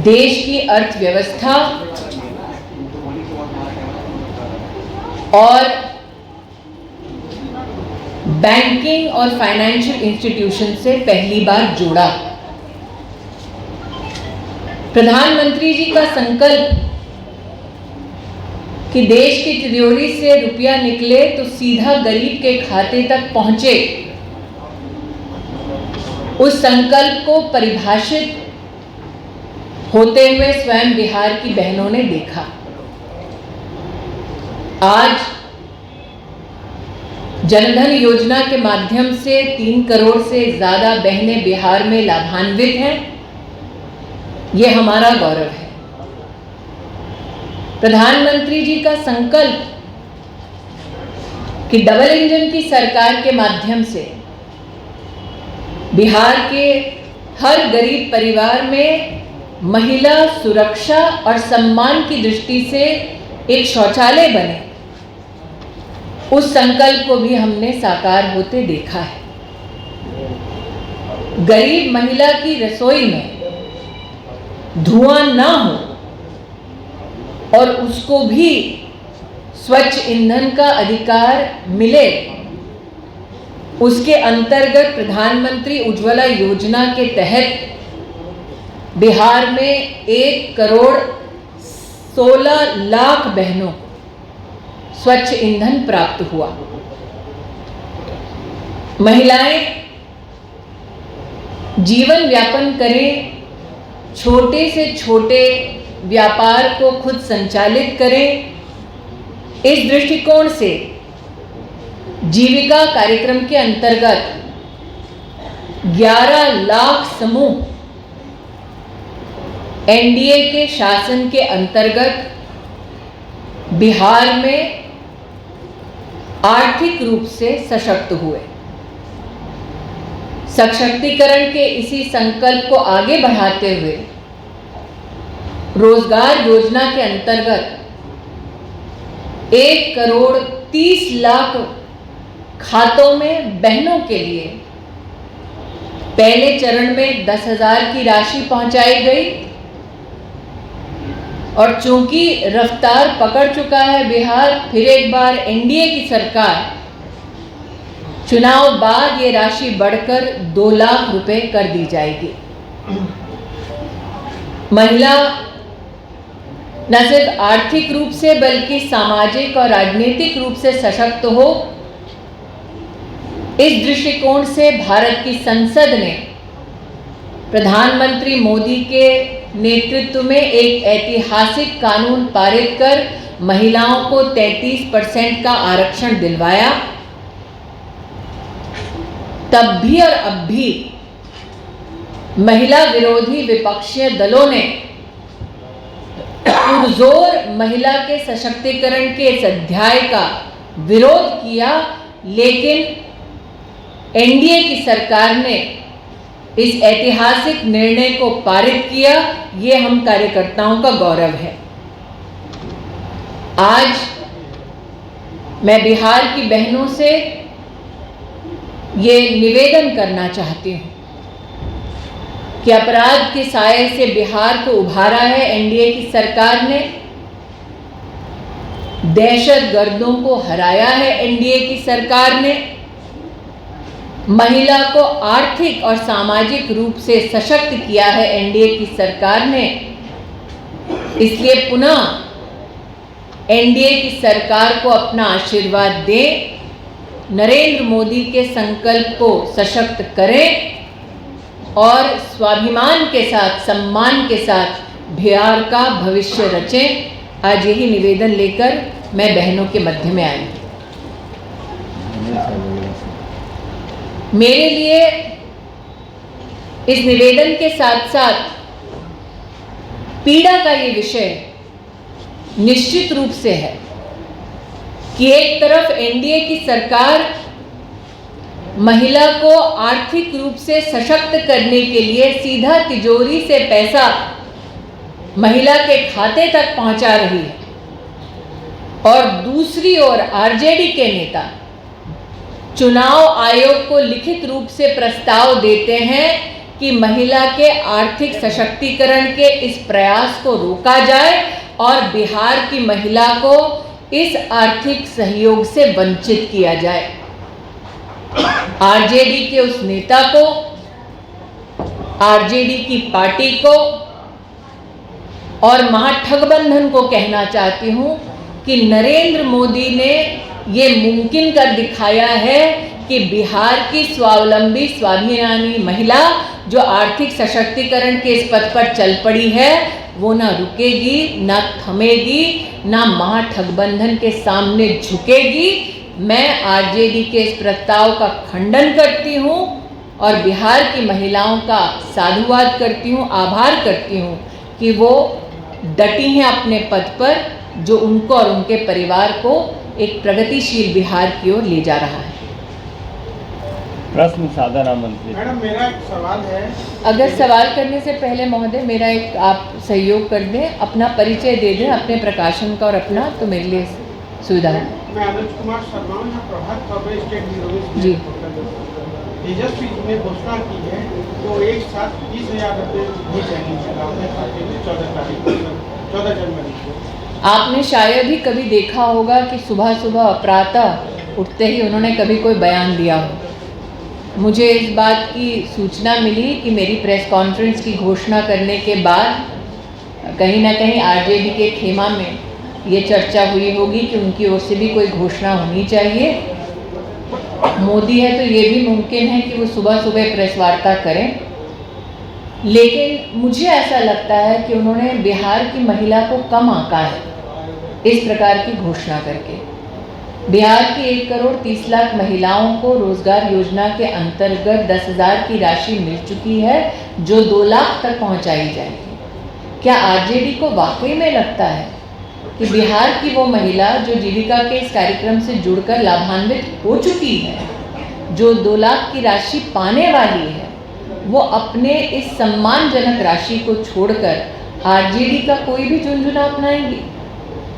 देश की अर्थव्यवस्था और बैंकिंग और फाइनेंशियल इंस्टीट्यूशन से पहली बार जोड़ा। प्रधानमंत्री जी का संकल्प कि देश की तिजोरी से रुपया निकले तो सीधा गरीब के खाते तक पहुंचे, उस संकल्प को परिभाषित होते हुए स्वयं बिहार की बहनों ने देखा। आज जनधन योजना के माध्यम से 3 करोड़ से ज्यादा बहनें बिहार में लाभान्वित हैं। ये हमारा गौरव है। प्रधानमंत्री जी का संकल्प कि डबल इंजन की सरकार के माध्यम से बिहार के हर गरीब परिवार में महिला सुरक्षा और सम्मान की दृष्टि से एक शौचालय बने, उस संकल्प को भी हमने साकार होते देखा है। गरीब महिला की रसोई में धुआं ना हो और उसको भी स्वच्छ ईंधन का अधिकार मिले, उसके अंतर्गत प्रधानमंत्री उज्ज्वला योजना के तहत बिहार में 1 करोड़ 16 लाख बहनों को स्वच्छ ईंधन प्राप्त हुआ। महिलाएं जीवन यापन करें, छोटे से छोटे व्यापार को खुद संचालित करें, इस दृष्टिकोण से जीविका कार्यक्रम के अंतर्गत 11 लाख समूह एनडीए के शासन के अंतर्गत बिहार में आर्थिक रूप से सशक्त हुए। सशक्तिकरण के इसी संकल्प को आगे बढ़ाते हुए रोजगार योजना के अंतर्गत 1 करोड़ 30 लाख खातों में बहनों के लिए पहले चरण में 10,000 की राशि पहुंचाई गई और चूंकि रफ्तार पकड़ चुका है बिहार, फिर एक बार एनडीए की सरकार, चुनाव बाद ये राशि बढ़कर 2 लाख रुपए कर दी जाएगी। महिला न सिर्फ आर्थिक रूप से बल्कि सामाजिक और राजनीतिक रूप से सशक्त हो, इस दृष्टिकोण से भारत की संसद ने प्रधानमंत्री मोदी के नेतृत्व में एक ऐतिहासिक कानून पारित कर महिलाओं को 33% का आरक्षण दिलवाया। तब भी और अब भी महिला विरोधी विपक्षीय दलों ने पुरजोर महिला के सशक्तिकरण के इस अध्याय का विरोध किया, लेकिन एनडीए की सरकार ने इस ऐतिहासिक निर्णय को पारित किया। ये हम कार्यकर्ताओं का गौरव है। आज मैं बिहार की बहनों से ये निवेदन करना चाहती हूं कि अपराध के साये से बिहार को उभारा है एनडीए की सरकार ने, दहशतगर्दों को हराया है एनडीए की सरकार ने, महिला को आर्थिक और सामाजिक रूप से सशक्त किया है एनडीए की सरकार ने। इसलिए पुनः एनडीए की सरकार को अपना आशीर्वाद दें, नरेंद्र मोदी के संकल्प को सशक्त करें और स्वाभिमान के साथ, सम्मान के साथ बिहार का भविष्य रचें। आज यही निवेदन लेकर मैं बहनों के मध्य में आई। मेरे लिए इस निवेदन के साथ साथ पीड़ा का ये विषय निश्चित रूप से है कि एक तरफ एनडीए की सरकार महिला को आर्थिक रूप से सशक्त करने के लिए सीधा तिजोरी से पैसा महिला के खाते तक पहुंचा रही है और दूसरी ओर आरजेडी के नेता चुनाव आयोग को लिखित रूप से प्रस्ताव देते हैं कि महिला के आर्थिक सशक्तिकरण के इस प्रयास को रोका जाए और बिहार की महिला को इस आर्थिक सहयोग से वंचित किया जाए। आरजेडी के उस नेता को, आरजेडी की पार्टी को और महाठगबंधन को कहना चाहती हूं कि नरेंद्र मोदी ने ये मुमकिन कर दिखाया है कि बिहार की स्वावलंबी स्वाभिमानी महिला जो आर्थिक सशक्तिकरण के इस पथ पर चल पड़ी है वो ना रुकेगी, ना थमेगी, ना महाठगबंधन के सामने झुकेगी। मैं आरजेडी के इस प्रस्ताव का खंडन करती हूँ और बिहार की महिलाओं का साधुवाद करती हूँ, आभार करती हूँ कि वो डटी हैं अपने पद पर, जो उनको और उनके परिवार को एक प्रगतिशील बिहार की ओर ले जा रहा है। प्रश्न साधना मंत्री मैडम, मेरा एक सवाल है। अगर सवाल करने से पहले महोदय मेरा एक आप सहयोग कर दें, अपना परिचय दे दें, अपने प्रकाशन का और अपना, तो मेरे लिए सुविधा है। मैं अनुज कुमार शर्मा हूँ, प्रभात खबर स्टेट ब्यूरो जी। तेजस्वी ने घोषणा की है तो एक साथ 20,000 रुपये भी जाएंगे अपने खाते में 14 जनवरी को। आपने शायद ही कभी देखा होगा कि सुबह सुबह प्रातः उठते ही उन्होंने कभी कोई बयान दिया हो। मुझे इस बात की सूचना मिली कि मेरी प्रेस कॉन्फ्रेंस की घोषणा करने के बाद कहीं ना कहीं आरजेडी के खेमा में ये चर्चा हुई होगी कि उनकी ओर से भी कोई घोषणा होनी चाहिए। मोदी है तो ये भी मुमकिन है कि वो सुबह सुबह प्रेस वार्ता करें, लेकिन मुझे ऐसा लगता है कि उन्होंने बिहार की महिला को कम आंका है इस प्रकार की घोषणा करके। बिहार की 1,30,00,000 महिलाओं को रोजगार योजना के अंतर्गत 10,000 की राशि मिल चुकी है, जो 2 लाख तक पहुंचाई जाएगी। क्या आरजेडी को वाकई में लगता है कि बिहार की वो महिला जो जीविका के इस कार्यक्रम से जुड़कर लाभान्वित हो चुकी है, जो 2 लाख की राशि पाने वाली है, वो अपने इस सम्मानजनक राशि को छोड़कर आरजेडी का कोई भी झुंझुना अपनाएंगी?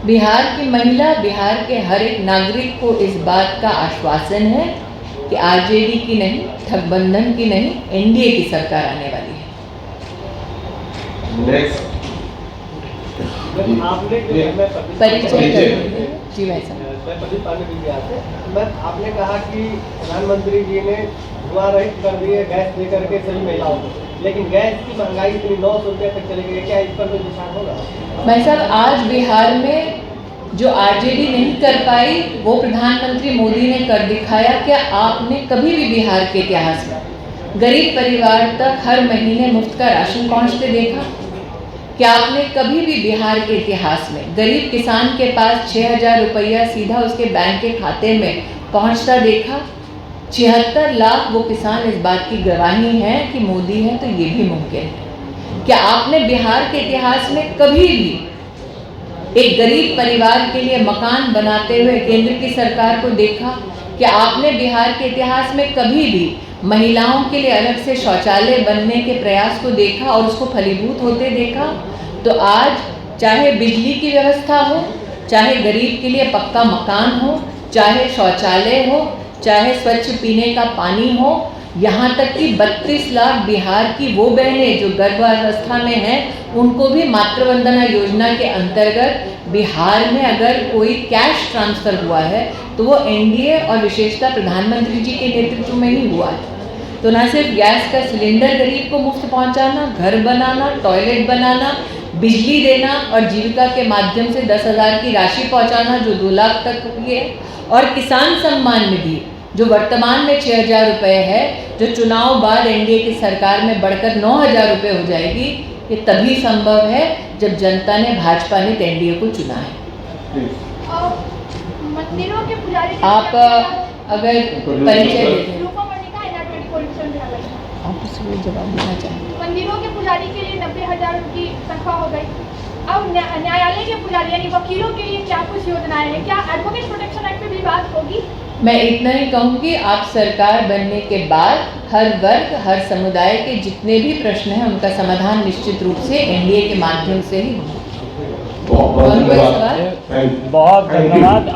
बिहार की महिला, बिहार के हर एक नागरिक को इस बात का आश्वासन है कि आरजेडी की नहीं, ठगबंधन की नहीं, एनडीए की सरकार आने वाली है। परिचय जी भाई साहब। आपने कहा कि प्रधानमंत्री जी ने धुआं रहित कर दिए गैस देकर के सभी महिलाओं को, लेकिन गैस की महंगाई इतनी 900 रुपये तक चली गई है, क्या इस पर कोई विचार होगा? भाई साहब, आज बिहार में जो आरजेडी नहीं कर पाई वो प्रधानमंत्री मोदी ने कर दिखाया। क्या आपने कभी भी बिहार के इतिहास में गरीब परिवार तक हर महीने मुफ्त का राशन पहुंचते देखा? क्या आपने कभी भी बिहार के इतिहास में गरीब किसान के पास 6,000 रुपया सीधा उसके बैंक के खाते में पहुंचता देखा? 76 लाख वो किसान इस बात की गवाही है कि मोदी है तो ये भी मुमकिन है। क्या आपने बिहार के इतिहास में कभी भी एक गरीब परिवार के लिए मकान बनाते हुए केंद्र की सरकार को देखा? क्या आपने बिहार के इतिहास में कभी भी महिलाओं के लिए अलग से शौचालय बनने के प्रयास को देखा और उसको फलीभूत होते देखा? तो आज चाहे बिजली की व्यवस्था हो, चाहे गरीब के लिए पक्का मकान हो, चाहे शौचालय हो, चाहे स्वच्छ पीने का पानी हो, यहाँ तक कि 32 लाख बिहार की वो बहनें जो गर्भावस्था में हैं, उनको भी मातृवंदना योजना के अंतर्गत बिहार में अगर कोई कैश ट्रांसफ़र हुआ है तो वो एनडीए और विशेषतः प्रधानमंत्री जी के नेतृत्व में ही हुआ है। तो ना सिर्फ गैस का सिलेंडर गरीब को मुफ्त पहुंचाना, घर बनाना, टॉयलेट बनाना, बिजली देना और जीविका के माध्यम से 10,000 की राशि पहुंचाना जो 2 लाख तक हुई है, और किसान सम्मान निधि जो वर्तमान में 6,000 रुपये है, जो चुनाव बाद एनडीए की सरकार में बढ़कर 9,000 रुपये हो जाएगी, ये तभी संभव है जब जनता ने भाजपा ने एनडीए को चुना है। मंदिरों के पुजारी आप अगर परिचय देते हैं, आप उसको जवाब देना चाहेंगे। मंदिरों के पुजारी के लिए 90,000 की तनख्वाह हो गई। अब न्यायालय के पुजारी यानी वकीलों के लिए क्या कुछ योजनाएं हैं? क्या एडवोकेट प्रोटेक्शन एक्ट पे भी बात होगी? मैं इतना ही कहूँगी, आप सरकार बनने के बाद हर वर्ग, हर समुदाय के जितने भी प्रश्न हैं उनका समाधान निश्चित रूप से एनडीए के माध्यम से ही होगा। बहुत धन्यवाद।